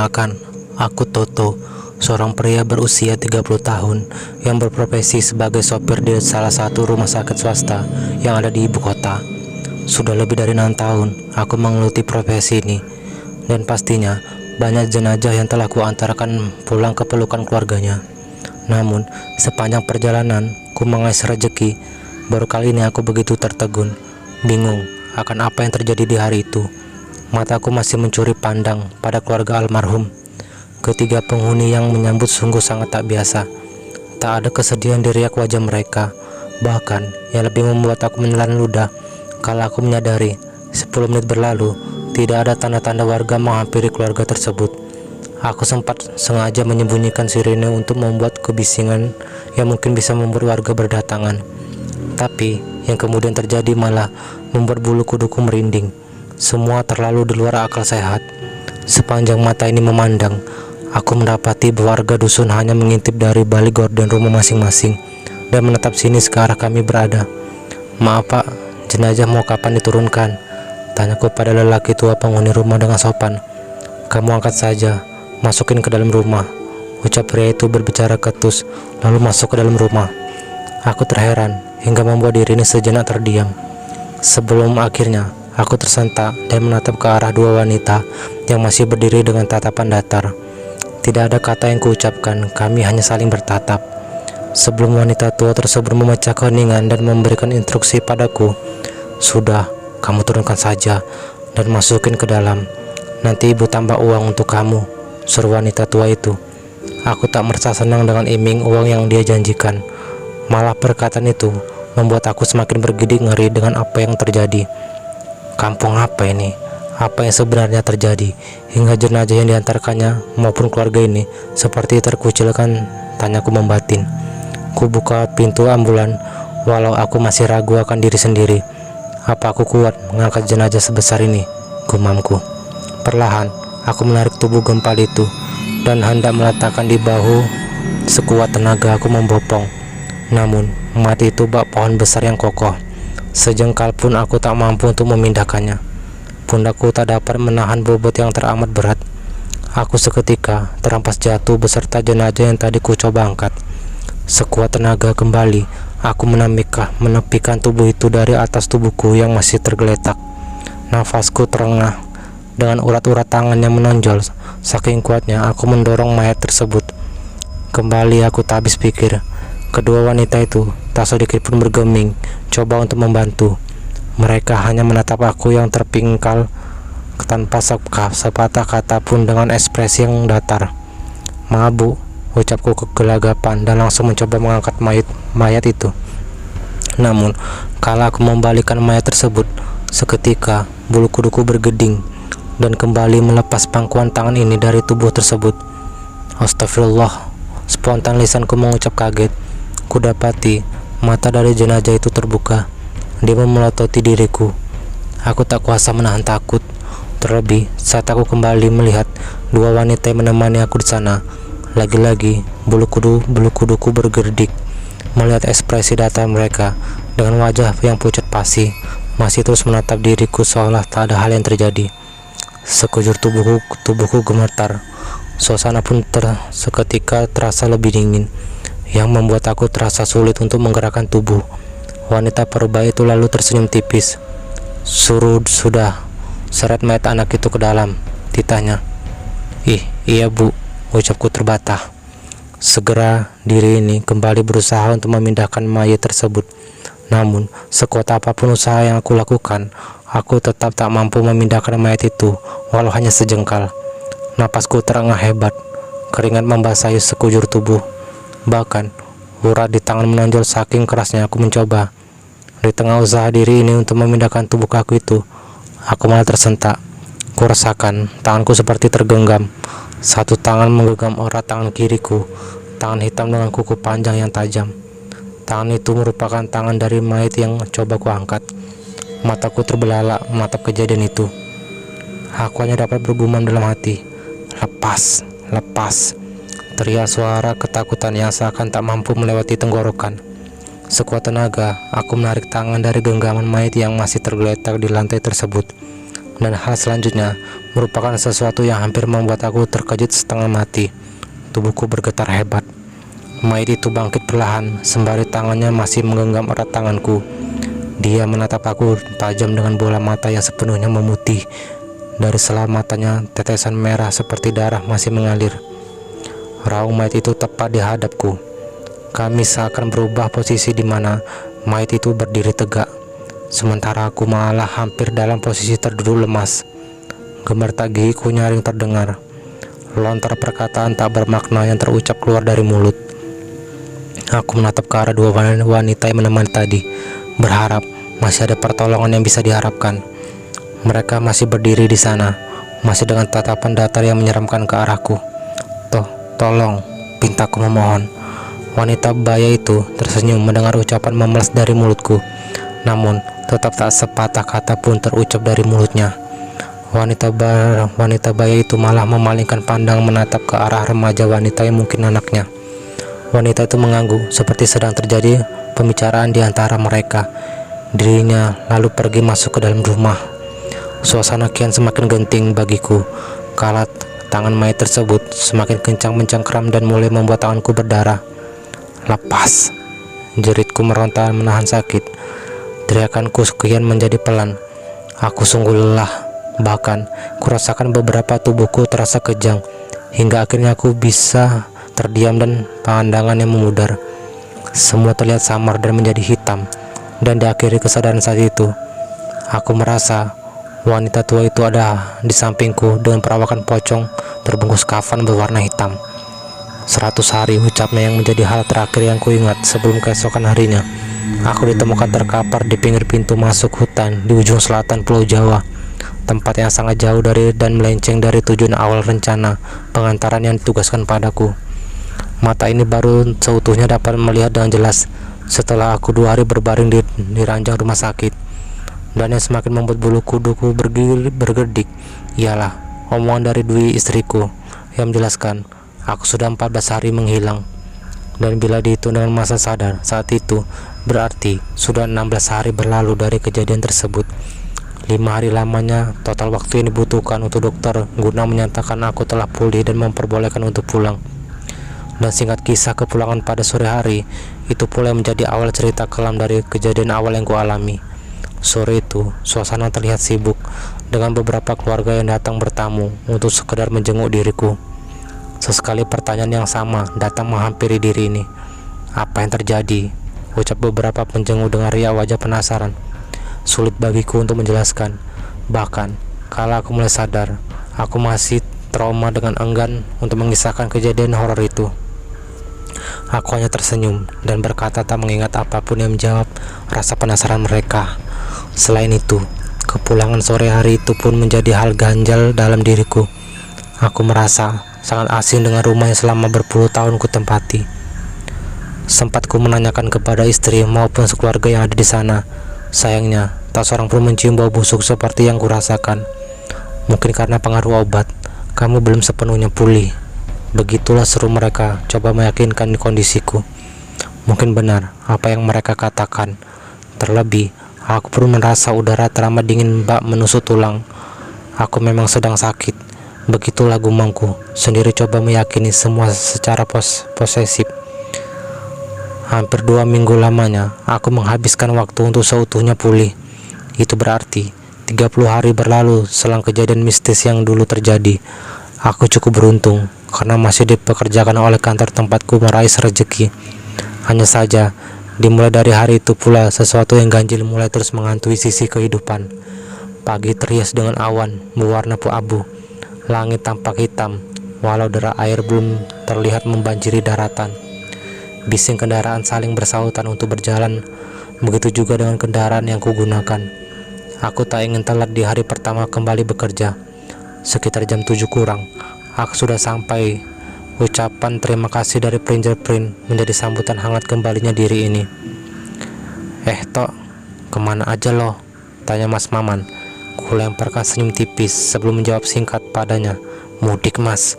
Perkenalkan, aku Toto, seorang pria berusia 30 tahun yang berprofesi sebagai sopir di salah satu rumah sakit swasta yang ada di ibu kota. Sudah lebih dari 6 tahun aku menggeluti profesi ini, dan pastinya banyak jenazah yang telah kuantarkan pulang ke pelukan keluarganya. Namun, sepanjang perjalanan ku mengais rezeki, baru kali ini aku begitu tertegun, bingung akan apa yang terjadi di hari itu. Mataku masih mencuri pandang pada keluarga almarhum. Ketiga penghuni yang menyambut sungguh sangat tak biasa. Tak ada kesedihan di riak wajah mereka. Bahkan yang lebih membuat aku menelan ludah kalau aku menyadari 10 menit berlalu tidak ada tanda-tanda warga menghampiri keluarga tersebut. Aku sempat sengaja menyembunyikan sirene untuk membuat kebisingan yang mungkin bisa membuat warga berdatangan. Tapi yang kemudian terjadi malah membuat bulu kuduku merinding. Semua terlalu di luar akal sehat. Sepanjang mata ini memandang, aku mendapati warga dusun hanya mengintip dari balik gorden rumah masing-masing dan menatap sini ke arah kami berada. "Maaf Pak, jenazah mau kapan diturunkan?" tanyaku pada lelaki tua penghuni rumah dengan sopan. "Kamu angkat saja, masukin ke dalam rumah," ucap pria itu berbicara ketus, lalu masuk ke dalam rumah. Aku terheran hingga membuat diri ini sejenak terdiam. Sebelum akhirnya aku tersentak dan menatap ke arah dua wanita yang masih berdiri dengan tatapan datar. Tidak ada kata yang kuucapkan, kami hanya saling bertatap. Sebelum wanita tua tersebut memecah keheningan dan memberikan instruksi padaku, "Sudah, kamu turunkan saja dan masukin ke dalam. Nanti ibu tambah uang untuk kamu," seru wanita tua itu. Aku tak merasa senang dengan iming uang yang dia janjikan. Malah perkataan itu membuat aku semakin bergidik ngeri dengan apa yang terjadi. Kampung apa ini? Apa yang sebenarnya terjadi hingga jenazah yang diantarkannya maupun keluarga ini seperti terkucilkan, tanyaku membatin. Ku buka pintu ambulan walau aku masih ragu akan diri sendiri. Apa aku kuat mengangkat jenazah sebesar ini? Gumamku. Perlahan aku menarik tubuh gempal itu dan hendak meletakkan di bahu. Sekuat tenaga aku membopong. Namun mati itu bak pohon besar yang kokoh. Sejengkal pun aku tak mampu untuk memindahkannya. Pundakku tak dapat menahan bobot yang teramat berat. Aku seketika terampas jatuh beserta jenazah yang tadi ku coba angkat. Sekuat tenaga kembali aku menepikan tubuh itu dari atas tubuhku yang masih tergeletak. Nafasku terengah dengan urat-urat tangan yang menonjol. Saking kuatnya aku mendorong mayat tersebut. Kembali aku tak habis pikir. Kedua wanita itu tak sedikit pun bergeming coba untuk membantu. Mereka hanya menatap aku yang terpingkal tanpa sepatah kata pun dengan ekspresi yang datar. "Maaf Bu," ucapku kegelagapan dan langsung mencoba mengangkat mayat itu. Namun kala aku membalikkan mayat tersebut, seketika bulu kuduku bergeding dan kembali melepas pangkuan tangan ini dari tubuh tersebut. Astagfirullah, spontan lisanku mengucap kaget. Kudapati mata dari jenazah itu terbuka. Dia memelototi diriku. Aku tak kuasa menahan takut. Terlebih saat aku kembali melihat dua wanita yang menemani aku di sana. Lagi-lagi bulu kuduku bergerdik melihat ekspresi datar mereka dengan wajah yang pucat pasi masih terus menatap diriku seolah tak ada hal yang terjadi. Sekujur tubuhku gemetar. Suasana pun seketika terasa lebih dingin, yang membuat aku terasa sulit untuk menggerakkan tubuh. Wanita purba itu lalu tersenyum tipis. Sudah, seret mayat anak itu ke dalam," titahnya. Iya Bu," ucapku terbatah. Segera diri ini kembali berusaha untuk memindahkan mayat tersebut. Namun sekuat apapun usaha yang aku lakukan, aku tetap tak mampu memindahkan mayat itu walau hanya sejengkal. Napasku terengah hebat, keringat membasahi sekujur tubuh. Bahkan urat di tangan menonjol saking kerasnya aku mencoba. Di tengah usaha diri ini untuk memindahkan tubuh aku itu, aku malah tersentak. Ku rasakan tanganku seperti tergenggam. Satu tangan menggenggam erat tangan kiriku, tangan hitam dengan kuku panjang yang tajam. Tangan itu merupakan tangan dari mayat yang coba ku angkat. Mataku terbelalak menatap kejadian itu. Aku hanya dapat bergumam dalam hati, "Lepas, lepas." Teriak suara ketakutan yang seakan tak mampu melewati tenggorokan. Sekuat tenaga, aku menarik tangan dari genggaman mayat yang masih tergeletak di lantai tersebut. Dan hal selanjutnya merupakan sesuatu yang hampir membuat aku terkejut setengah mati. Tubuhku bergetar hebat. Mayat itu bangkit perlahan sembari tangannya masih menggenggam erat tanganku. Dia menatap aku tajam dengan bola mata yang sepenuhnya memutih. Dari sela matanya tetesan merah seperti darah masih mengalir. Raung mayat itu tepat di hadapku. Kami seakan berubah posisi di mana mayat itu berdiri tegak, sementara aku malah hampir dalam posisi terduduk lemas. Gemetar gigiku nyaring terdengar. Lontar perkataan tak bermakna yang terucap keluar dari mulut. Aku menatap ke arah dua wanita yang menemani tadi, berharap masih ada pertolongan yang bisa diharapkan. Mereka masih berdiri di sana, masih dengan tatapan datar yang menyeramkan ke arahku. Tolong, pintaku memohon. Wanita baya itu tersenyum mendengar ucapan memelas dari mulutku, namun tetap tak sepatah kata pun terucap dari mulutnya. Wanita baya itu malah memalingkan pandang menatap ke arah remaja wanita yang mungkin anaknya. Wanita itu mengangguk seperti sedang terjadi pembicaraan di antara mereka. Dirinya lalu pergi masuk ke dalam rumah. Suasana kian semakin genting bagiku. Kala tangan mayat tersebut semakin kencang mencengkram dan mulai membuat tanganku berdarah. Lepas, jeritku meronta menahan sakit. Teriakanku kian menjadi pelan. Aku sungguh lelah. Bahkan kurasakan beberapa tubuhku terasa kejang, hingga akhirnya aku bisa terdiam dan pandangan yang memudar. Semua terlihat samar dan menjadi hitam. Dan diakhiri kesadaran saat itu, aku merasa wanita tua itu ada di sampingku dengan perawakan pocong terbungkus kafan berwarna hitam. 100 hari ucapnya yang menjadi hal terakhir yang kuingat sebelum keesokan harinya. Aku ditemukan terkapar di pinggir pintu masuk hutan di ujung selatan Pulau Jawa, tempat yang sangat jauh dari dan melenceng dari tujuan awal rencana pengantaran yang ditugaskan padaku. Mata ini baru seutuhnya dapat melihat dengan jelas setelah aku 2 hari berbaring di ranjang rumah sakit. Dan yang semakin membuat bulu kuduku bergerdik ialah omongan dari Dwi, istriku, yang menjelaskan aku sudah 14 hari menghilang. Dan bila dihitung dengan masa sadar saat itu, berarti sudah 16 hari berlalu dari kejadian tersebut. 5 hari lamanya total waktu yang dibutuhkan untuk dokter guna menyatakan aku telah pulih dan memperbolehkan untuk pulang. Dan singkat kisah kepulangan pada sore hari, itu pula yang menjadi awal cerita kelam dari kejadian awal yang kualami. Sore itu, suasana terlihat sibuk dengan beberapa keluarga yang datang bertamu untuk sekedar menjenguk diriku. Sesekali pertanyaan yang sama datang menghampiri diri ini. Apa yang terjadi? Ucap beberapa penjenguk dengan riak wajah penasaran. Sulit bagiku untuk menjelaskan. Bahkan, kala aku mulai sadar, aku masih trauma dengan enggan untuk mengisahkan kejadian horor itu. Aku hanya tersenyum dan berkata tak mengingat apapun yang menjawab rasa penasaran mereka. Selain itu, kepulangan sore hari itu pun menjadi hal ganjal dalam diriku. Aku merasa sangat asing dengan rumah yang selama berpuluh tahun ku tempati. Sempat ku menanyakan kepada istri maupun sekeluarga yang ada di sana. Sayangnya, tak seorang pun mencium bau busuk seperti yang kurasakan. Mungkin karena pengaruh obat, kamu belum sepenuhnya pulih. Begitulah seru mereka coba meyakinkan kondisiku. Mungkin benar apa yang mereka katakan. Terlebih, aku pun merasa udara teramat dingin bak menusuk tulang. Aku memang sedang sakit. Begitulah gumamku, sendiri coba meyakini semua secara posesif. Hampir 2 minggu lamanya, aku menghabiskan waktu untuk seutuhnya pulih. Itu berarti 30 hari berlalu selang kejadian mistis yang dulu terjadi. Aku cukup beruntung, karena masih dipekerjakan oleh kantor tempatku meraih rezeki. Hanya saja, dimulai dari hari itu pula sesuatu yang ganjil mulai terus menghantui sisi kehidupan. Pagi terhias dengan awan berwarna abu. Langit tampak hitam, walau derai air belum terlihat membanjiri daratan. Bising kendaraan saling bersautan untuk berjalan, begitu juga dengan kendaraan yang kugunakan. Aku tak ingin telat di hari pertama kembali bekerja. Sekitar jam 7 kurang, aku sudah sampai. Ucapan terima kasih dari Fingerprint menjadi sambutan hangat kembalinya diri ini. Tok, kemana aja lo? Tanya Mas Maman. Kulemparkan senyum tipis sebelum menjawab singkat padanya. Mudik mas.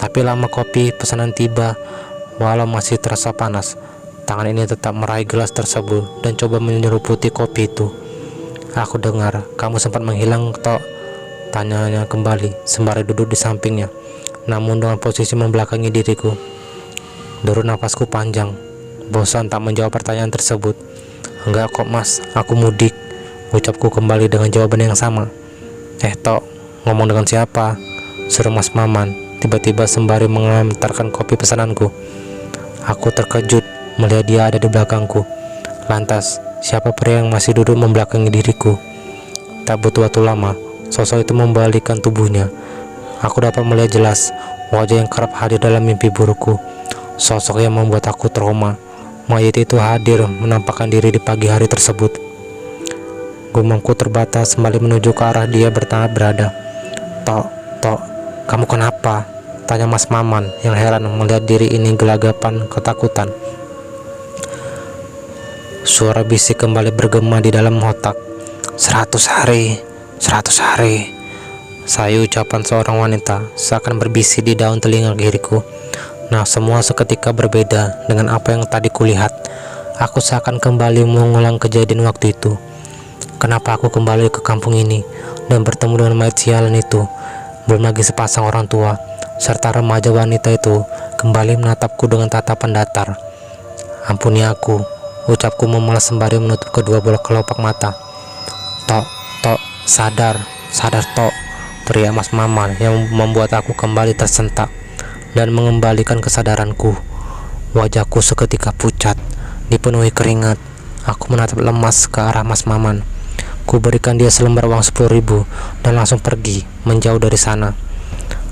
Tapi lama kopi pesanan tiba. Walau masih terasa panas, tangan ini tetap meraih gelas tersebut dan coba menyeruputi kopi itu. Aku dengar kamu sempat menghilang, Tok. Tanyanya kembali sembari duduk di sampingnya, namun dengan posisi membelakangi diriku. Deru nafasku panjang, bosan tak menjawab pertanyaan tersebut. Enggak kok mas, aku mudik, ucapku kembali dengan jawaban yang sama. Tok, ngomong dengan siapa? Seru Mas Maman tiba-tiba sembari mengantarkan kopi pesananku. Aku terkejut melihat dia ada di belakangku. Lantas, siapa pria yang masih duduk membelakangi diriku? Tak butuh waktu lama, sosok itu membalikkan tubuhnya. Aku dapat melihat jelas wajah yang kerap hadir dalam mimpi burukku. Sosok yang membuat aku trauma. Mayat itu hadir menampakkan diri di pagi hari tersebut. Gumamku terbatas kembali menuju ke arah dia berada. Tok, kamu kenapa? Tanya Mas Maman yang heran melihat diri ini gelagapan ketakutan. Suara bisik kembali bergema di dalam otak. 100 hari, 100 hari. Sayu ucapan seorang wanita seakan berbisik di daun telinga kiriku. Nah, semua seketika berbeda dengan apa yang tadi kulihat. Aku seakan kembali mengulang kejadian waktu itu. Kenapa aku kembali ke kampung ini dan bertemu dengan mayat sialan itu? Belum lagi sepasang orang tua serta remaja wanita itu kembali menatapku dengan tatapan datar. Ampuni aku, ucapku memelas sembari menutup kedua bola kelopak mata. Tok, sadar Tok, teriak Mas Maman yang membuat aku kembali tersentak dan mengembalikan kesadaranku. Wajahku seketika pucat, dipenuhi keringat. Aku menatap lemas ke arah Mas Maman. Ku berikan dia selembar uang 10.000 dan langsung pergi menjauh dari sana.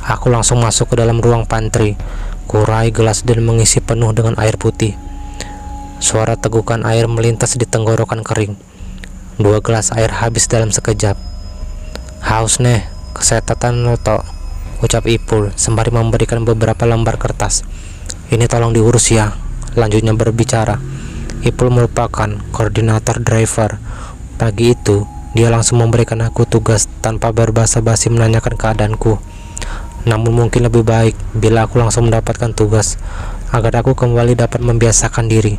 Aku langsung masuk ke dalam ruang pantry. Ku raih gelas dan mengisi penuh dengan air putih. Suara tegukan air melintas di tenggorokan kering. 2 gelas air habis dalam sekejap. Haus neh, kesetatan lo Tok, ucap Ipul sembari memberikan beberapa lembar kertas. Ini tolong diurus ya, lanjutnya berbicara. Ipul merupakan koordinator driver. Pagi itu, dia langsung memberikan aku tugas tanpa berbasa-basi menanyakan keadaanku. Namun mungkin lebih baik bila aku langsung mendapatkan tugas, agar aku kembali dapat membiasakan diri.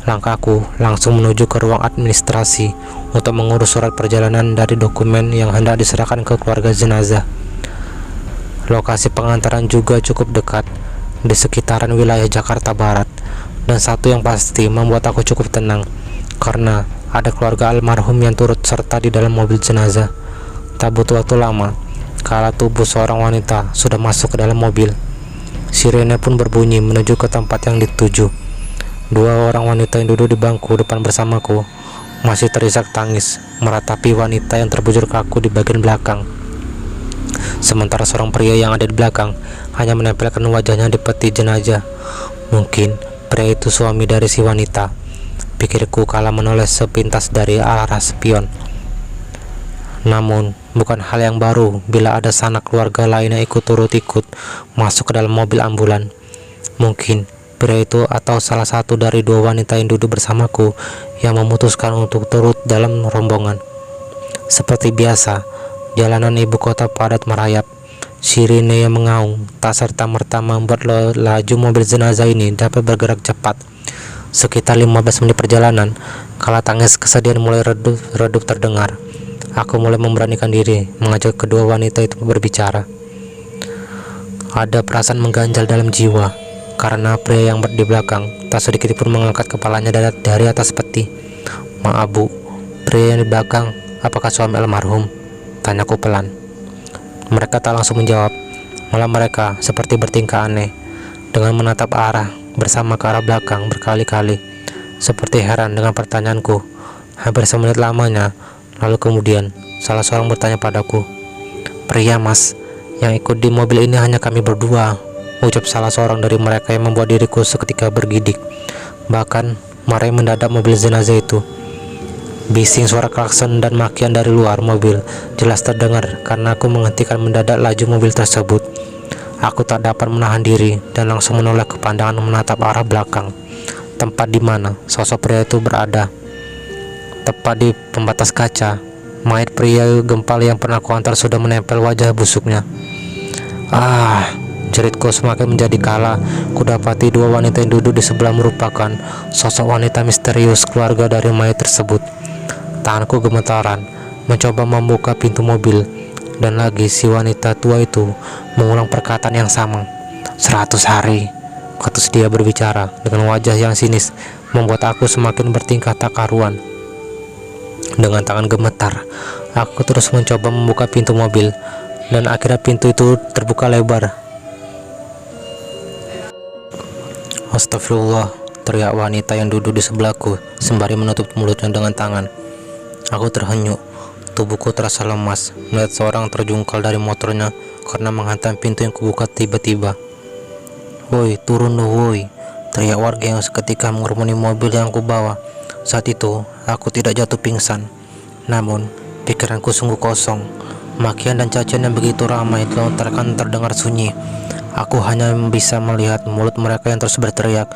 Langkahku langsung menuju ke ruang administrasi untuk mengurus surat perjalanan dari dokumen yang hendak diserahkan ke keluarga jenazah. Lokasi pengantaran juga cukup dekat, di sekitaran wilayah Jakarta Barat. Dan satu yang pasti membuat aku cukup tenang, karena ada keluarga almarhum yang turut serta di dalam mobil jenazah. Tak butuh waktu lama, kala tubuh seorang wanita sudah masuk ke dalam mobil. Sirene pun berbunyi menuju ke tempat yang dituju. 2 orang wanita yang duduk di bangku depan bersamaku masih terisak tangis meratapi wanita yang terbujur kaku di bagian belakang. Sementara seorang pria yang ada di belakang hanya menempelkan wajahnya di peti jenazah. Mungkin pria itu suami dari si wanita, pikirku kala menoleh sepintas dari arah spion. Namun bukan hal yang baru bila ada sanak keluarga lainnya ikut masuk ke dalam mobil ambulan. Mungkin pria itu atau salah satu dari 2 wanita yang duduk bersamaku yang memutuskan untuk turut dalam rombongan. Seperti biasa, jalanan ibu kota padat merayap. Sirine yang mengaung tak serta-merta membuat laju mobil jenazah ini dapat bergerak cepat. Sekitar 15 menit perjalanan, kala tangis kesedihan mulai redup terdengar. Aku mulai memberanikan diri mengajak kedua wanita itu berbicara. Ada perasaan mengganjal dalam jiwa, karena pria yang di belakang tak sedikit pun mengangkat kepalanya dari atas peti. Maaf Bu, pria yang di belakang apakah suami almarhum? Tanyaku pelan. Mereka tak langsung menjawab, malah mereka seperti bertingkah aneh dengan menatap arah bersama ke arah belakang berkali-kali, seperti heran dengan pertanyaanku. Hampir semenit lamanya, lalu kemudian salah seorang bertanya padaku, "Pria Mas, yang ikut di mobil ini hanya kami berdua," ucap salah seorang dari mereka yang membuat diriku seketika bergidik. Bahkan marahi mendadak mobil jenazah itu. Bising suara klakson dan makian dari luar mobil jelas terdengar karena aku menghentikan mendadak laju mobil tersebut. Aku tak dapat menahan diri dan langsung menoleh ke pandangan menatap arah belakang, tempat di mana sosok pria itu berada. Tepat di pembatas kaca, mayat pria gempal yang pernah kuantar sudah menempel wajah busuknya. Jeritku semakin menjadi kala kudapati 2 wanita yang duduk di sebelah merupakan sosok wanita misterius keluarga dari mayat tersebut. Tanganku gemetaran mencoba membuka pintu mobil. Dan lagi si wanita tua itu mengulang perkataan yang sama. 100 hari, ketus dia berbicara dengan wajah yang sinis, membuat aku semakin bertingkah tak karuan. Dengan tangan gemetar, aku terus mencoba membuka pintu mobil, dan akhirnya pintu itu terbuka lebar. Astagfirullah, teriak wanita yang duduk di sebelahku sembari menutup mulutnya dengan tangan. Aku terhenyuk, tubuhku terasa lemas melihat seorang terjungkal dari motornya karena menghantam pintu yang kubuka tiba-tiba. "Woi, turun lu woi!" teriak warga yang seketika mengerumuni mobil yang kubawa. Saat itu, aku tidak jatuh pingsan. Namun, pikiranku sungguh kosong. Makian dan cacian yang begitu ramai dilontarkan terdengar sunyi. Aku hanya bisa melihat mulut mereka yang terus berteriak,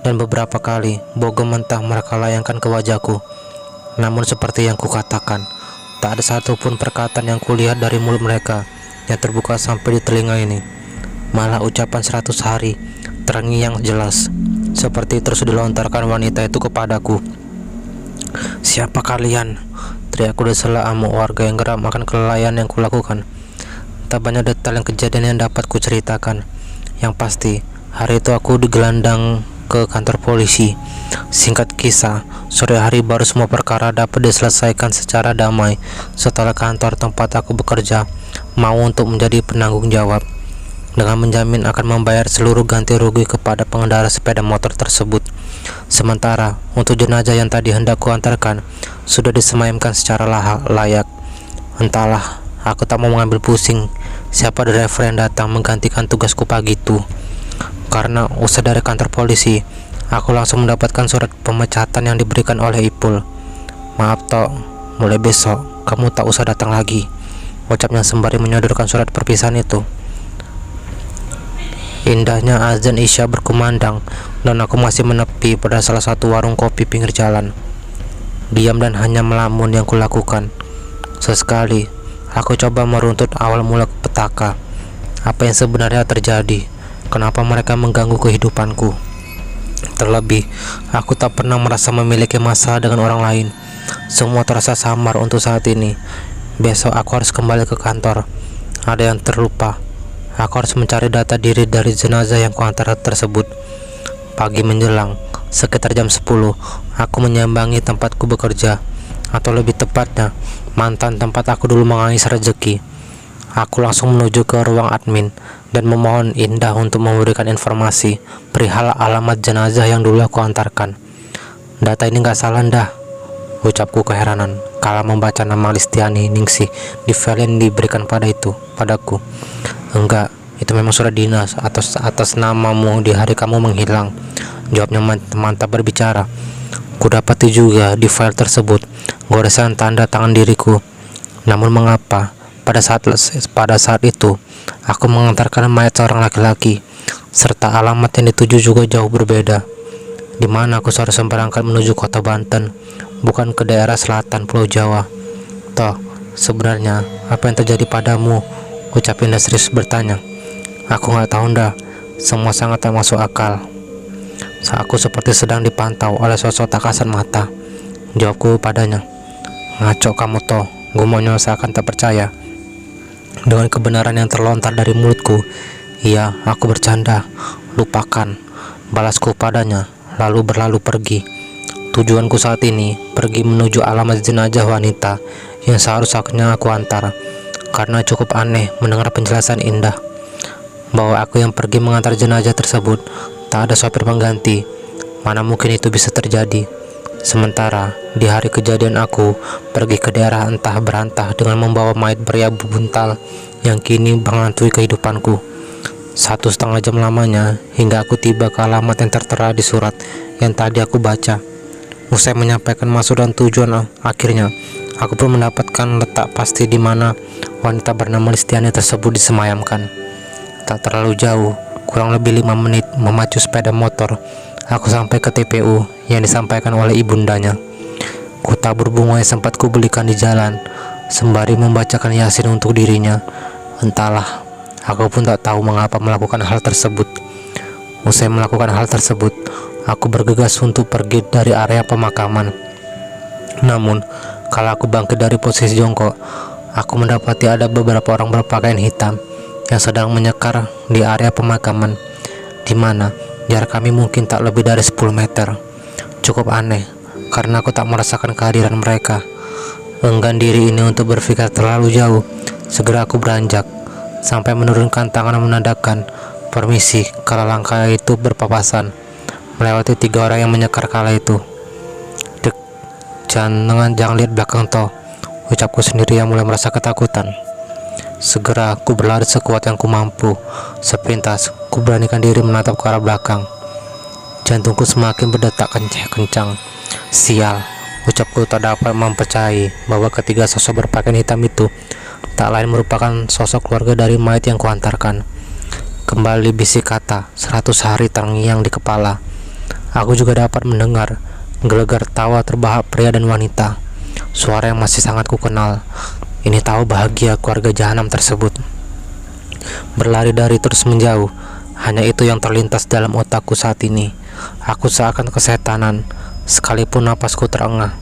dan beberapa kali bogem mentah mereka layangkan ke wajahku. Namun seperti yang kukatakan, tak ada satupun perkataan yang kulihat dari mulut mereka yang terbuka sampai di telinga ini. Malah ucapan 100 hari terngiang jelas, seperti terus dilontarkan wanita itu kepadaku. "Siapa kalian?" teriakku desela amuk warga yang geram akan kelalaian yang kulakukan. Tak banyak detail yang kejadian yang dapat kuceritakan. Yang pasti, hari itu aku digelandang ke kantor polisi. Singkat kisah, sore hari baru semua perkara dapat diselesaikan secara damai setelah kantor tempat aku bekerja mau untuk menjadi penanggung jawab dengan menjamin akan membayar seluruh ganti rugi kepada pengendara sepeda motor tersebut. Sementara untuk jenazah yang tadi hendak kuantarkan sudah disemayamkan secara layak. Entahlah, aku tak mau mengambil pusing siapa driver yang datang menggantikan tugasku pagi itu. Karena usai dari kantor polisi, aku langsung mendapatkan surat pemecatan yang diberikan oleh Ipul. "Maaf Tok, mulai besok kamu tak usah datang lagi," ucapnya sembari menyodorkan surat perpisahan itu. Indahnya azan Isya berkumandang, dan aku masih menepi pada salah satu warung kopi pinggir jalan. Diam dan hanya melamun yang kulakukan. Sesekali aku coba meruntut awal mula petaka. Apa yang sebenarnya terjadi? Kenapa mereka mengganggu kehidupanku? Terlebih, aku tak pernah merasa memiliki masalah dengan orang lain. Semua terasa samar untuk saat ini. Besok aku harus kembali ke kantor. Ada yang terlupa. Aku harus mencari data diri dari jenazah yang kuantar tersebut. Pagi menjelang, sekitar jam 10, aku menyambangi tempatku bekerja, atau lebih tepatnya, mantan tempat aku dulu mengais rezeki. Aku langsung menuju ke ruang admin dan memohon Indah untuk memberikan informasi perihal alamat jenazah yang dulu aku antarkan. "Data ini gak salah Dah," ucapku keheranan kala membaca nama Listiani Ningsih di file yang diberikan padaku. "Enggak, itu memang surat dinas atas namamu di hari kamu menghilang," jawabnya mantap berbicara. Kudapati juga di file tersebut goresan tanda tangan diriku. Namun mengapa pada saat itu aku mengantarkan mayat seorang laki-laki, serta alamat yang dituju juga jauh berbeda? Di mana aku seharusnya berangkat menuju kota Banten, bukan ke daerah selatan Pulau Jawa. Toh, sebenarnya apa yang terjadi padamu? Ucap Indah serius bertanya. "Aku nggak tahu Nda, semua sangat tak masuk akal." Aku seperti sedang dipantau oleh sosok tak kasat mata. Jawabku padanya. "Ngaco kamu Toh, gumonya seakan tak percaya dengan kebenaran yang terlontar dari mulutku. "Iya, aku bercanda, lupakan," balasku padanya, lalu berlalu pergi. Tujuanku saat ini pergi menuju alamat jenazah wanita yang seharusnya aku antar. Karena cukup aneh mendengar penjelasan Indah bahwa aku yang pergi mengantar jenazah tersebut tak ada sopir pengganti. Mana mungkin itu bisa terjadi? Sementara di hari kejadian aku pergi ke daerah entah berantah dengan membawa mayat pria buntal yang kini menghantui kehidupanku. 1,5 jam lamanya hingga aku tiba ke alamat yang tertera di surat yang tadi aku baca. Usai menyampaikan maksud dan tujuan, akhirnya aku pun mendapatkan letak pasti di mana wanita bernama Listiani tersebut disemayamkan. Tak terlalu jauh, kurang lebih 5 menit memacu sepeda motor, aku sampai ke TPU yang disampaikan oleh ibundanya. Ku tabur bunga yang sempat kubelikan di jalan, sembari membacakan Yasin untuk dirinya. Entahlah, aku pun tak tahu mengapa melakukan hal tersebut. Usai melakukan hal tersebut, aku bergegas untuk pergi dari area pemakaman. Namun, kalau aku bangkit dari posisi jongkok, aku mendapati ada beberapa orang berpakaian hitam yang sedang menyekar di area pemakaman, di mana jarak kami mungkin tak lebih dari 10 meter. Cukup aneh, karena aku tak merasakan kehadiran mereka. Enggan diri ini untuk berpikir terlalu jauh, segera aku beranjak, sampai menurunkan tangan menandakan permisi kala langkah itu berpapasan, melewati 3 orang yang menyekar kala itu. Dek, jangan lihat belakang toh, ucapku sendiri yang mulai merasa ketakutan. Segera aku berlari sekuat yang ku mampu. Sepintas ku beranikan diri menatap ke arah belakang. Jantungku semakin berdetak kencang. Sial, ucapku tak dapat mempercayai bahwa ketiga sosok berpakaian hitam itu tak lain merupakan sosok keluarga dari mayat yang kuantarkan. Kembali bisik kata 100 hari terngiang di kepala. Aku juga dapat mendengar gelegar tawa terbahak pria dan wanita. Suara yang masih sangat kukenal. Ini tahu bahagia keluarga jahanam tersebut. Berlari dari terus menjauh, hanya itu yang terlintas dalam otakku saat ini. Aku seakan kesetanan, sekalipun napasku terengah.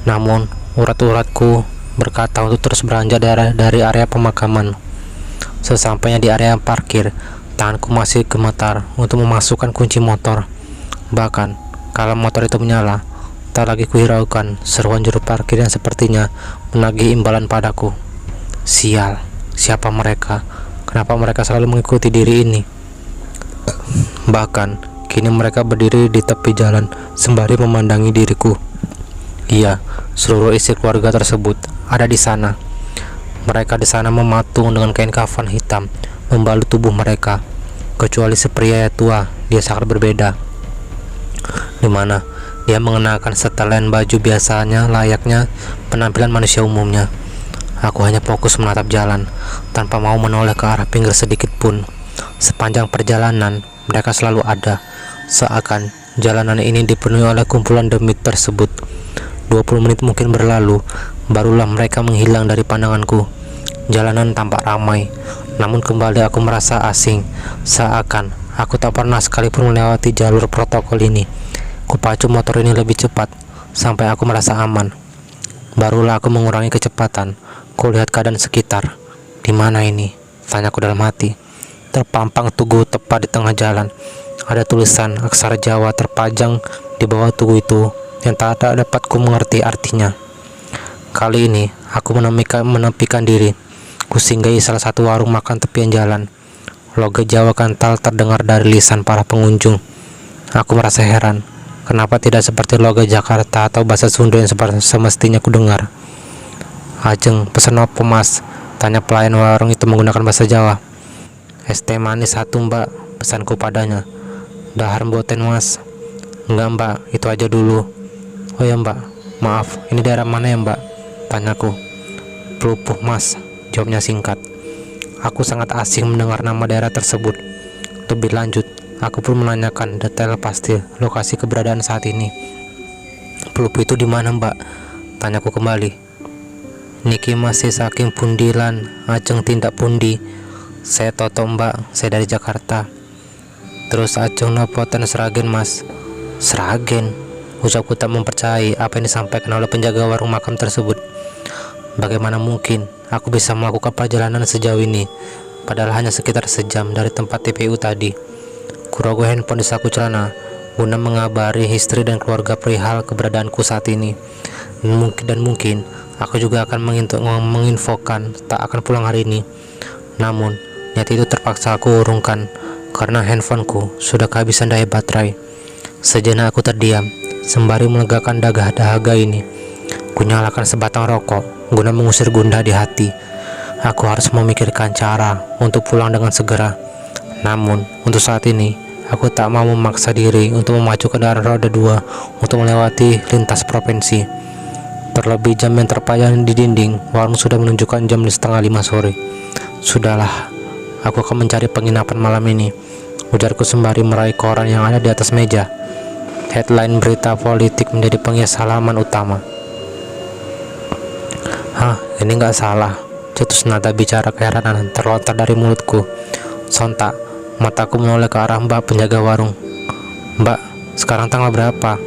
Namun urat-uratku berkata untuk terus beranjak dari area pemakaman. Sesampainya di area parkir, tanganku masih gemetar untuk memasukkan kunci motor. Bahkan kalau motor itu menyala, tak lagi kuhiraukan seruan juru parkir yang sepertinya menagih imbalan padaku. Sial, siapa mereka? Kenapa mereka selalu mengikuti diri ini? Bahkan kini mereka berdiri di tepi jalan sembari memandangi diriku. Iya, seluruh isi keluarga tersebut ada di sana. Mereka di sana mematung dengan kain kafan hitam membalut tubuh mereka, kecuali si pria tua. Dia sangat berbeda, di mana dia mengenakan setelan baju biasanya layaknya penampilan manusia umumnya. Aku hanya fokus menatap jalan tanpa mau menoleh ke arah pinggir sedikit pun. Sepanjang perjalanan mereka selalu ada, seakan jalanan ini dipenuhi oleh kumpulan demit tersebut. 20 menit mungkin berlalu, barulah mereka menghilang dari pandanganku. Jalanan tampak ramai, namun kembali aku merasa asing, seakan aku tak pernah sekalipun melewati jalur protokol ini. Kupacu motor ini lebih cepat sampai aku merasa aman. Barulah aku mengurangi kecepatan. Kulihat keadaan sekitar. Di mana ini? Tanyaku dalam hati. Terpampang tugu tepat di tengah jalan. Ada tulisan aksara Jawa terpajang di bawah tugu itu yang tak dapat ku mengerti artinya. Kali ini aku menepikan diri. Kusinggahi salah satu warung makan tepian jalan. Logat Jawa kental terdengar dari lisan para pengunjung. Aku merasa heran. Kenapa tidak seperti logat Jakarta atau bahasa Sunda yang semestinya ku dengar? Ajeng, pesen apa mas? Tanya pelayan warung itu menggunakan bahasa Jawa. Es teh manis satu mbak, pesanku padanya. Dahar mboten mas. Enggak mbak, itu aja dulu. Oh ya mbak, maaf, ini daerah mana ya mbak? Tanyaku. Pelupuh mas, jawabnya singkat. Aku sangat asing mendengar nama daerah tersebut. Lebih lanjut, aku pun menanyakan detail pasti lokasi keberadaan saat ini. Pelupuh itu di mana mbak? Tanyaku kembali. Niki masih saking pundilan, Ajeng tindak pundi. Saya Toto mbak, saya dari Jakarta. Terus Ajeng nopoten Seragen mas. Seragen? Ucapku tak mempercayai apa yang disampaikan oleh penjaga warung makam tersebut. Bagaimana mungkin aku bisa melakukan perjalanan sejauh ini, padahal hanya sekitar sejam dari tempat TPU tadi. Kurogoh handphone di saku celana guna mengabari istri dan keluarga perihal keberadaanku saat ini. Dan mungkin aku juga akan menginfokan tak akan pulang hari ini. Namun niat itu terpaksa aku urungkan karena handphoneku sudah kehabisan daya baterai. Sejenak aku terdiam sembari melegakan dahaga ini. Kunyalakan sebatang rokok guna mengusir gundah di hati. Aku harus memikirkan cara untuk pulang dengan segera. Namun untuk saat ini aku tak mau memaksa diri untuk memacu kendaraan roda 2 untuk melewati lintas provinsi. Terlebih jam yang terpajang di dinding warung sudah menunjukkan jam 4:30 sore. Sudahlah, aku akan mencari penginapan malam ini, ujarku sembari meraih koran yang ada di atas meja. Headline berita politik menjadi penghias halaman utama. Hah, ini nggak salah. Cetus nada bicara keheranan terlontar dari mulutku. Sontak, mataku menoleh ke arah mbak penjaga warung. Mbak, sekarang tanggal berapa?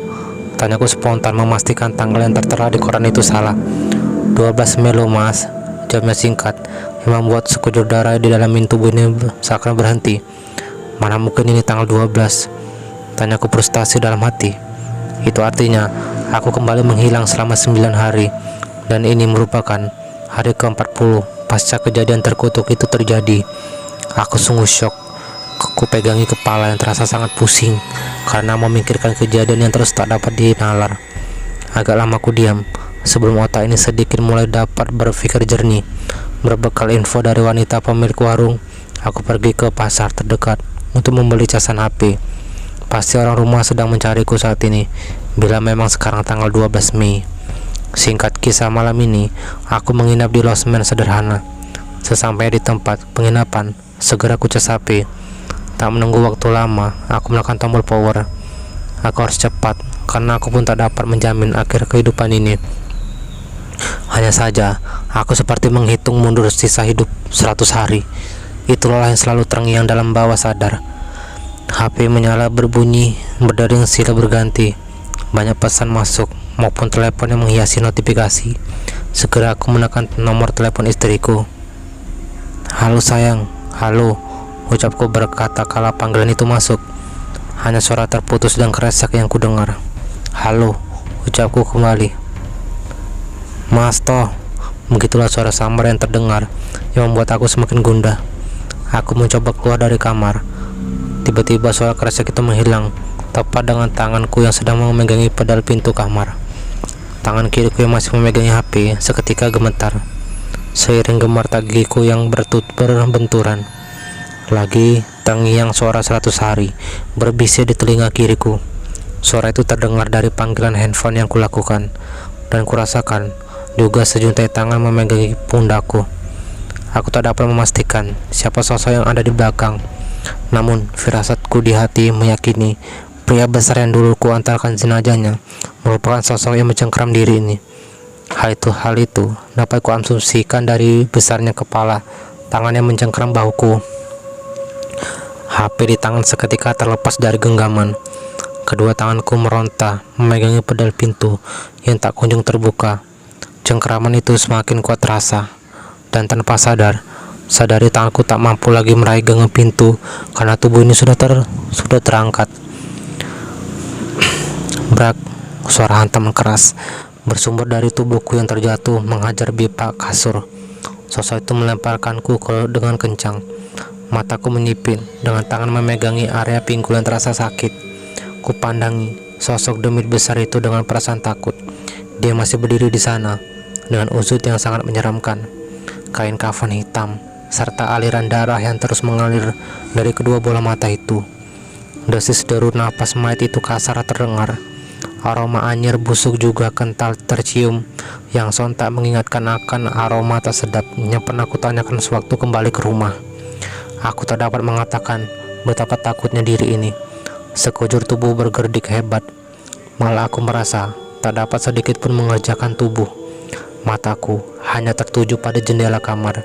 Tanyaku spontan memastikan tanggal yang tertera di koran itu salah. 12 Mei loh mas. Jamnya singkat, yang membuat sekujur darah di dalam tubuh ini seakan berhenti. Mana mungkin ini tanggal 12? Tanyaku frustasi dalam hati. Itu artinya aku kembali menghilang selama 9 hari, dan ini merupakan hari ke-40 pasca kejadian terkutuk itu terjadi. Aku sungguh syok. Ku pegangi kepala yang terasa sangat pusing karena memikirkan kejadian yang terus tak dapat dinalar. Agak lama ku diam sebelum otak ini sedikit mulai dapat berpikir jernih. Berbekal info dari wanita pemilik warung, aku pergi ke pasar terdekat untuk membeli casan HP. Pasti orang rumah sedang mencariku saat ini, bila memang sekarang tanggal 12 Mei. Singkat kisah malam ini, aku menginap di losmen sederhana. Sesampai di tempat penginapan, segera ku cas HP. Tak menunggu waktu lama, aku menekan tombol power. Aku harus cepat, karena aku pun tak dapat menjamin akhir kehidupan ini. Hanya saja, aku seperti menghitung mundur sisa hidup 100 hari. Itulah yang selalu terngiang dalam bawah sadar. HP menyala berbunyi, berdering silih berganti. Banyak pesan masuk, maupun telepon yang menghiasi notifikasi. Segera aku menekan nomor telepon istriku. "Halo sayang, halo," ucapku berkata kala panggilan itu masuk. Hanya suara terputus dan kresek yang kudengar. "Halo," ucapku kembali. "Mas toh," begitulah suara samar yang terdengar, yang membuat aku semakin gundah. Aku mencoba keluar dari kamar. Tiba-tiba suara kresek itu menghilang, tepat dengan tanganku yang sedang memegangi pedal pintu kamar. Tangan kiriku yang masih memegangi HP seketika gemetar, seiring gemar tagiku yang berbenturan. Lagi terngiang suara 100 hari berbisik di telinga kiriku. Suara itu terdengar dari panggilan handphone yang kulakukan, dan kurasakan juga sejuntai tangan memegangi pundakku. Aku tak dapat memastikan siapa sosok yang ada di belakang, namun firasatku di hati meyakini pria besar yang dulu ku antarkan jenazahnya merupakan sosok yang mencengkeram diri ini. Hal itu dapat ku asumsikan dari besarnya kepala tangan yang mencengkeram bahuku. HP di tangan seketika terlepas dari genggaman. Kedua tanganku meronta memegangi pedal pintu yang tak kunjung terbuka. Cengkeraman itu semakin kuat terasa, dan tanpa sadari tanganku tak mampu lagi meraih genggam pintu karena tubuh ini sudah terangkat. Brak, suara hantaman keras bersumber dari tubuhku yang terjatuh menghajar pipa kasur. Sosok itu melemparkanku dengan kencang. Mataku menyipit, dengan tangan memegangi area pinggul yang terasa sakit. Kupandangi sosok demit besar itu dengan perasaan takut. Dia masih berdiri di sana dengan usut yang sangat menyeramkan, kain kafan hitam, serta aliran darah yang terus mengalir dari kedua bola mata itu. Desis-deru napas mayat itu kasar terdengar. Aroma anyir busuk juga kental tercium, yang sontak mengingatkan akan aroma tak sedap yang pernah kutanyakan sewaktu kembali ke rumah. Aku tak dapat mengatakan betapa takutnya diri ini. Sekujur tubuh bergerdik hebat. Malah aku merasa tak dapat sedikit pun mengerjakan tubuh. Mataku hanya tertuju pada jendela kamar,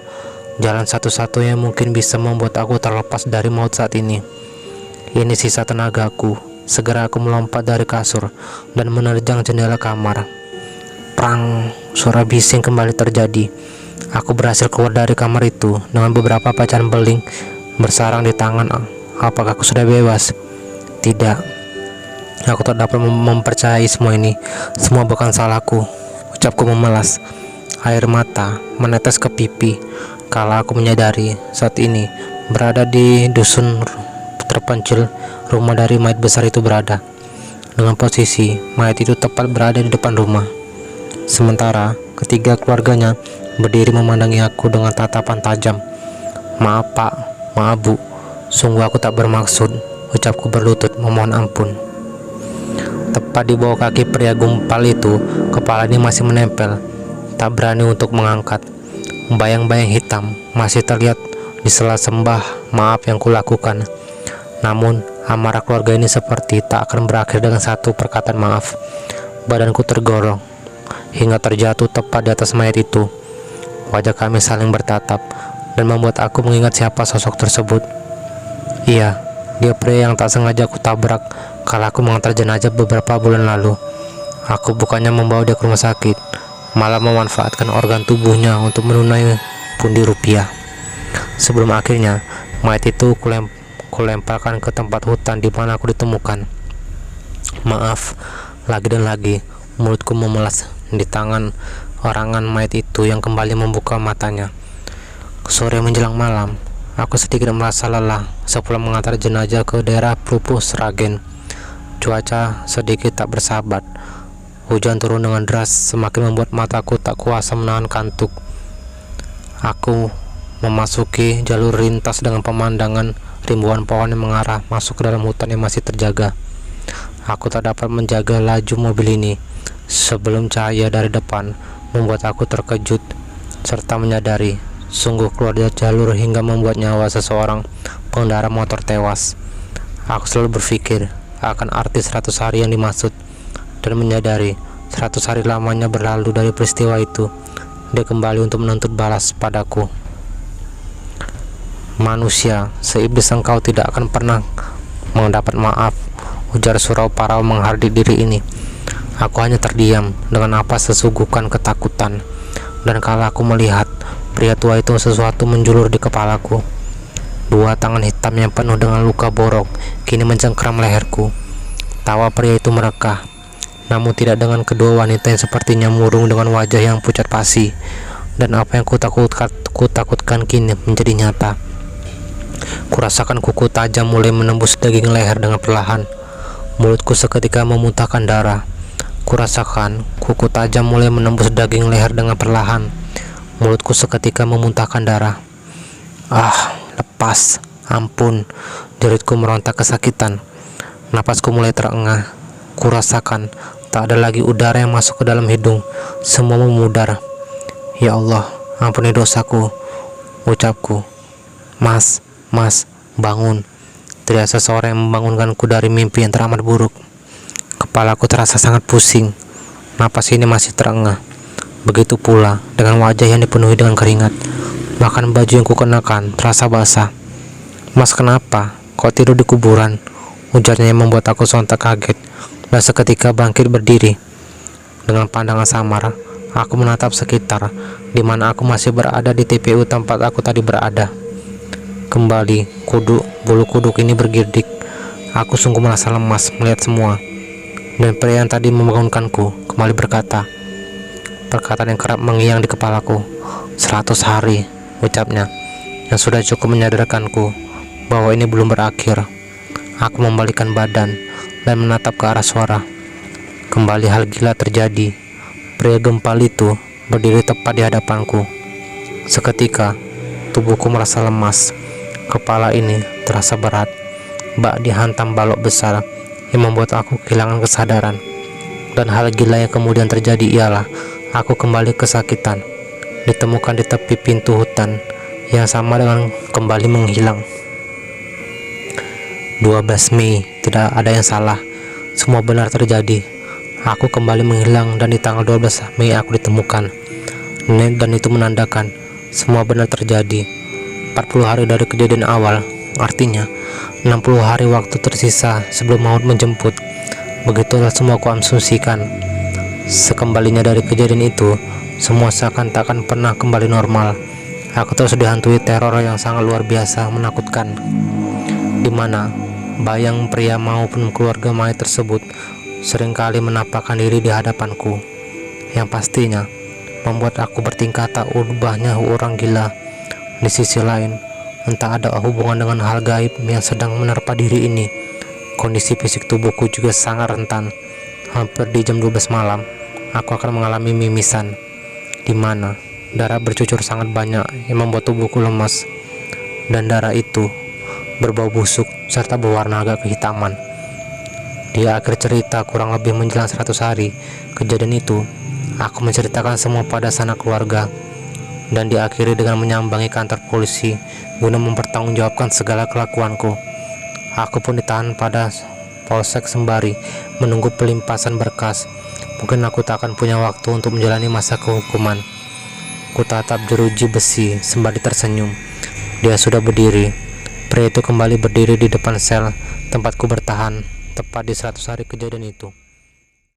jalan satu-satunya yang mungkin bisa membuat aku terlepas dari maut saat ini. Ini sisa tenagaku. Segera aku melompat dari kasur dan menerjang jendela kamar. Prang, suara bising kembali terjadi. Aku berhasil keluar dari kamar itu dengan beberapa pecahan beling bersarang di tangan. Apakah aku sudah bebas? Tidak. Aku tak dapat mempercayai semua ini. Semua bukan salahku, ucapku memelas. Air mata menetes ke pipi kala aku menyadari saat ini berada di dusun terpencil rumah dari mayat besar itu berada. Dengan posisi mayat itu tepat berada di depan rumah. Sementara ketiga keluarganya berdiri memandangi aku dengan tatapan tajam. "Maaf pak, maaf bu, sungguh aku tak bermaksud," ucapku berlutut memohon ampun. Tepat di bawah kaki pria gumpal itu, kepala ini masih menempel, tak berani untuk mengangkat. Bayang-bayang hitam masih terlihat di sela sembah maaf yang kulakukan. Namun amarah keluarga ini seperti tak akan berakhir dengan satu perkataan maaf. Badanku tergorong hingga terjatuh tepat di atas mayat itu. Wajah kami saling bertatap dan membuat aku mengingat siapa sosok tersebut. Iya, dia pria yang tak sengaja aku tabrak kala aku mengantar jenazah beberapa bulan lalu. Aku bukannya membawa dia ke rumah sakit, malah memanfaatkan organ tubuhnya untuk menunai pundi rupiah. Sebelum akhirnya mayat itu kulemparkan ke tempat hutan di mana aku ditemukan. Maaf, lagi dan lagi mulutku memelas di tangan orangan mayat itu yang kembali membuka matanya. Sore menjelang malam, aku sedikit merasa lelah sepulang mengantar jenazah ke daerah Plupuh Sragen. Cuaca sedikit tak bersahabat. Hujan turun dengan deras, semakin membuat mataku tak kuasa menahan kantuk. Aku memasuki jalur lintas dengan pemandangan ribuan pohon yang mengarah masuk ke dalam hutan yang masih terjaga. Aku tak dapat menjaga laju mobil ini sebelum cahaya dari depan membuat aku terkejut serta menyadari sungguh keluar dari jalur hingga membuat nyawa seseorang pengendara motor tewas. Aku selalu berpikir akan arti 100 hari yang dimaksud dan menyadari 100 hari lamanya berlalu dari peristiwa itu. Dia kembali untuk menuntut balas padaku. Manusia, seiblis engkau tidak akan pernah mendapat maaf, ujar surau parau menghardik diri ini. Aku hanya terdiam dengan apa sesuguhkan ketakutan, dan kala aku melihat pria tua itu sesuatu menjulur di kepalaku. Dua tangan hitam yang penuh dengan luka borok kini mencengkram leherku. Tawa pria itu merekah, namun tidak dengan kedua wanita yang sepertinya murung dengan wajah yang pucat pasi. Dan apa yang kutakutkan kini menjadi nyata. Kurasakan kuku tajam mulai menembus daging leher dengan perlahan. Mulutku seketika memuntahkan darah. Kurasakan kuku tajam mulai menembus daging leher dengan perlahan. Mulutku seketika memuntahkan darah. Ah, lepas, ampun, jeritku meronta kesakitan. Napasku mulai terengah. Kurasakan tak ada lagi udara yang masuk ke dalam hidung. Semua memudar. Ya Allah, ampuni dosaku, ucapku. Mas, bangun. Teriak seseorang yang membangunkanku dari mimpi yang teramat buruk. Kepalaku terasa sangat pusing. Napas ini masih terengah. Begitu pula dengan wajah yang dipenuhi dengan keringat. Bahkan baju yang kukenakan terasa basah. Mas, kenapa? Kok tidur di kuburan? Ujarnya yang membuat aku sontak kaget dan seketika bangkit berdiri. Dengan pandangan samar, aku menatap sekitar di mana aku masih berada di TPU tempat aku tadi berada. Kembali bulu kuduk ini bergidik. Aku sungguh merasa lemas melihat semua. Dan pria yang tadi membangunkanku kembali berkata, perkataan yang kerap mengiang di kepalaku. 100 hari, ucapnya, yang sudah cukup menyadarkanku bahwa ini belum berakhir. Aku membalikkan badan dan menatap ke arah suara. Kembali hal gila terjadi. Pria gempal itu berdiri tepat di hadapanku. Seketika tubuhku merasa lemas. Kepala ini terasa berat. Bak dihantam balok besar yang membuat aku kehilangan kesadaran. Dan hal gila yang kemudian terjadi ialah aku kembali kesakitan, ditemukan di tepi pintu hutan yang sama dengan kembali menghilang. 12 Mei, tidak ada yang salah. Semua benar terjadi. Aku kembali menghilang dan di tanggal 12 Mei aku ditemukan. Dan itu menandakan semua benar terjadi. 40 hari dari kejadian awal, artinya 60 hari waktu tersisa sebelum maut menjemput. Begitulah semua kuasumsikan. Sekembalinya dari kejadian itu, semua seakan takkan pernah kembali normal. Aku terus dihantui teror yang sangat luar biasa menakutkan, di mana bayang pria maupun keluarga mayat tersebut seringkali menampakkan diri di hadapanku, yang pastinya membuat aku bertingkah tak ubahnya orang gila. Di sisi lain, entah ada hubungan dengan hal gaib yang sedang menerpa diri ini. Kondisi fisik tubuhku juga sangat rentan. Hampir di jam 12 malam, aku akan mengalami mimisan, di mana darah bercucur sangat banyak yang membuat tubuhku lemas. Dan darah itu berbau busuk serta berwarna agak kehitaman. Di akhir cerita kurang lebih menjelang 100 hari kejadian itu, aku menceritakan semua pada sanak keluarga dan diakhiri dengan menyambangi kantor polisi guna mempertanggungjawabkan segala kelakuanku. Aku pun ditahan pada Polsek Sembari menunggu pelimpasan berkas. Mungkin aku tak akan punya waktu untuk menjalani masa kehukuman. Ku tatap jeruji besi sembari tersenyum. Dia sudah berdiri. Pria itu kembali berdiri di depan sel tempatku bertahan tepat di 100 hari kejadian itu.